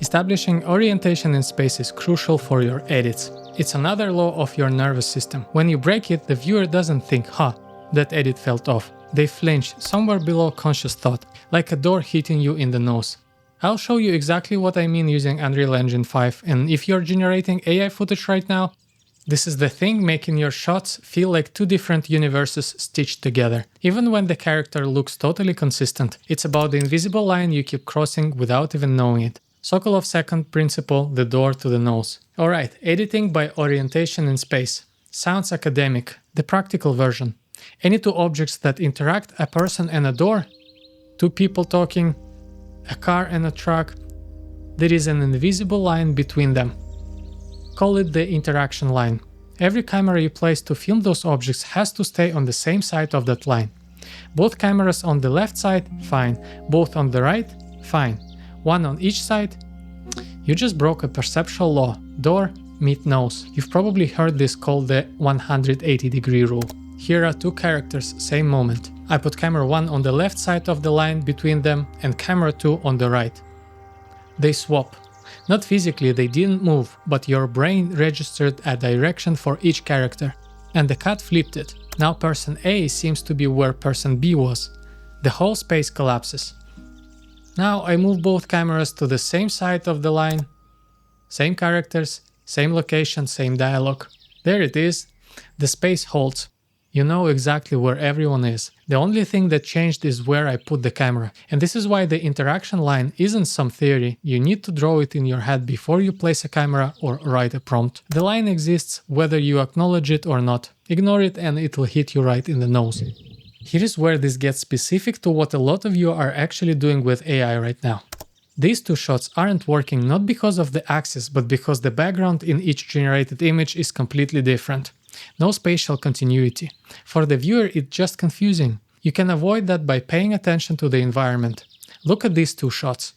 Establishing orientation in space is crucial for your edits. It's another law of your nervous system. When you break it, the viewer doesn't think, that edit felt off. They flinch somewhere below conscious thought, like a door hitting you in the nose. I'll show you exactly what I mean using Unreal Engine 5, and if you're generating AI footage right now, this is the thing making your shots feel like two different universes stitched together. Even when the character looks totally consistent, it's about the invisible line you keep crossing without even knowing it. Sokolov's second principle, the door to the nose. Alright, editing by orientation in space. Sounds academic. The practical version. Any two objects that interact, a person and a door, two people talking, a car and a truck, there is an invisible line between them. Call it the interaction line. Every camera you place to film those objects has to stay on the same side of that line. Both cameras on the left side, fine. Both on the right, fine. One on each side, you just broke a perceptual law. Door meet nose. You've probably heard this called the 180-degree rule. Here are two characters, same moment. I put camera 1 on the left side of the line between them and camera 2 on the right. They swap. Not physically, they didn't move, but your brain registered a direction for each character. And the cut flipped it. Now person A seems to be where person B was. The whole space collapses. Now I move both cameras to the same side of the line. Same characters, same location, same dialogue. There it is. The space holds. You know exactly where everyone is. The only thing that changed is where I put the camera. And this is why the interaction line isn't some theory. You need to draw it in your head before you place a camera or write a prompt. The line exists whether you acknowledge it or not. Ignore it and it'll hit you right in the nose. Here is where this gets specific to what a lot of you are actually doing with AI right now. These two shots aren't working not because of the axis, but because the background in each generated image is completely different. No spatial continuity. For the viewer, it's just confusing. You can avoid that by paying attention to the environment. Look at these two shots.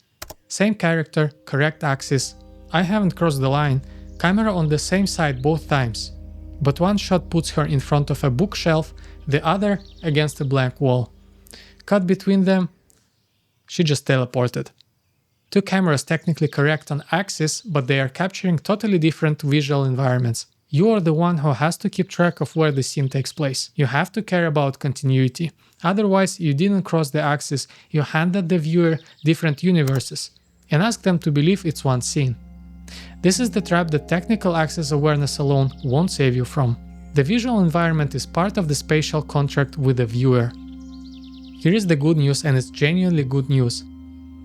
Same character, correct axis. I haven't crossed the line. Camera on the same side both times. But one shot puts her in front of a bookshelf, the other against a blank wall. Cut between them, she just teleported. Two cameras technically correct on axis, but they are capturing totally different visual environments. You are the one who has to keep track of where the scene takes place. You have to care about continuity. Otherwise, you didn't cross the axis, you handed the viewer different universes and ask them to believe it's one scene. This is the trap that technical access awareness alone won't save you from. The visual environment is part of the spatial contract with the viewer. Here is the good news, and it's genuinely good news.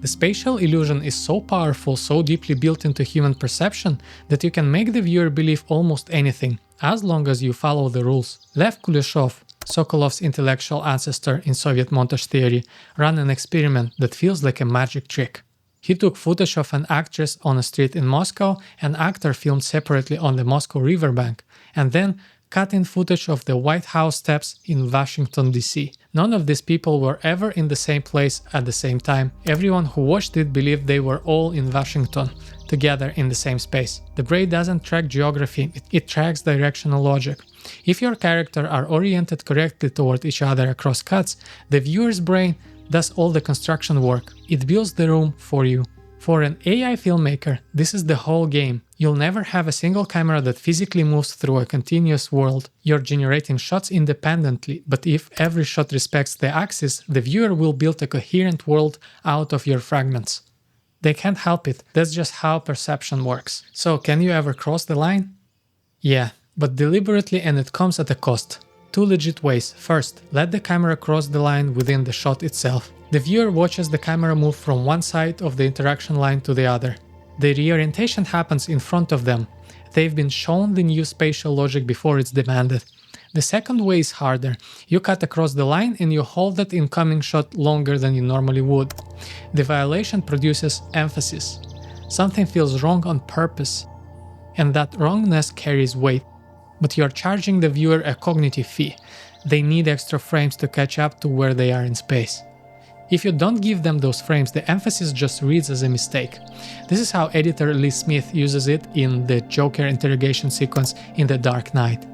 The spatial illusion is so powerful, so deeply built into human perception, that you can make the viewer believe almost anything, as long as you follow the rules. Lev Kuleshov, Sokolov's intellectual ancestor in Soviet montage theory, ran an experiment that feels like a magic trick. He took footage of an actress on a street in Moscow, an actor filmed separately on the Moscow riverbank, and then cut in footage of the White House steps in Washington, D.C. None of these people were ever in the same place at the same time. Everyone who watched it believed they were all in Washington, together in the same space. The brain doesn't track geography, it tracks directional logic. If your characters are oriented correctly toward each other across cuts, the viewer's brain does all the construction work. It builds the room for you. For an AI filmmaker, this is the whole game. You'll never have a single camera that physically moves through a continuous world. You're generating shots independently, but if every shot respects the axis, the viewer will build a coherent world out of your fragments. They can't help it, that's just how perception works. So can you ever cross the line? Yeah, but deliberately, and it comes at a cost. Two legit ways. First, let the camera cross the line within the shot itself. The viewer watches the camera move from one side of the interaction line to the other. The reorientation happens in front of them. They've been shown the new spatial logic before it's demanded. The second way is harder. You cut across the line and you hold that incoming shot longer than you normally would. The violation produces emphasis. Something feels wrong on purpose, and that wrongness carries weight. But you're charging the viewer a cognitive fee. They need extra frames to catch up to where they are in space. If you don't give them those frames, the emphasis just reads as a mistake. This is how editor Lee Smith uses it in the Joker interrogation sequence in The Dark Knight.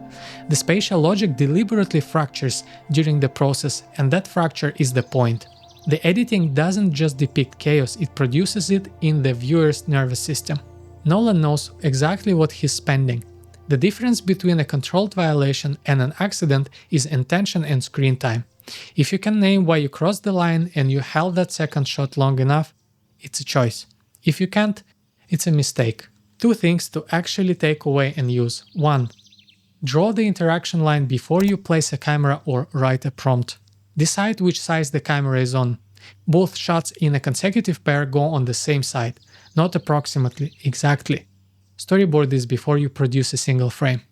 The spatial logic deliberately fractures during the process, and that fracture is the point. The editing doesn't just depict chaos, it produces it in the viewer's nervous system. Nolan knows exactly what he's spending. The difference between a controlled violation and an accident is intention and screen time. If you can name why you crossed the line and you held that second shot long enough, it's a choice. If you can't, it's a mistake. 2 things to actually take away and use. 1. Draw the interaction line before you place a camera or write a prompt. Decide which side the camera is on. Both shots in a consecutive pair go on the same side, not approximately, exactly. Storyboard this before you produce a single frame.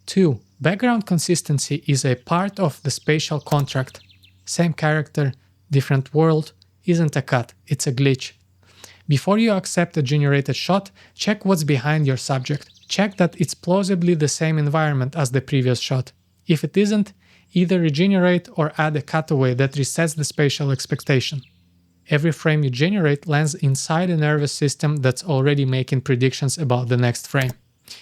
2. Background consistency is a part of the spatial contract. Same character, different world, isn't a cut, it's a glitch. Before you accept a generated shot, check what's behind your subject. Check that it's plausibly the same environment as the previous shot. If it isn't, either regenerate or add a cutaway that resets the spatial expectation. Every frame you generate lands inside a nervous system that's already making predictions about the next frame.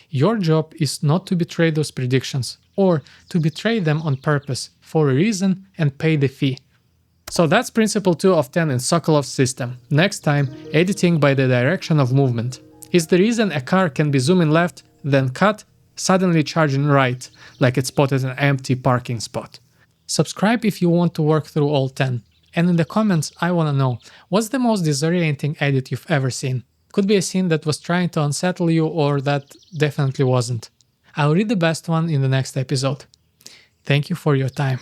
Your job is not to betray those predictions, or to betray them on purpose, for a reason, and pay the fee. So that's principle 2 of 10 in Sokolov's system. Next time, editing by the direction of movement. Is the reason a car can be zooming left, then cut, suddenly charging right, like it spotted an empty parking spot. Subscribe if you want to work through all 10. And in the comments, I wanna know, what's the most disorienting edit you've ever seen? Could be a scene that was trying to unsettle you or that definitely wasn't. I'll read the best one in the next episode. Thank you for your time.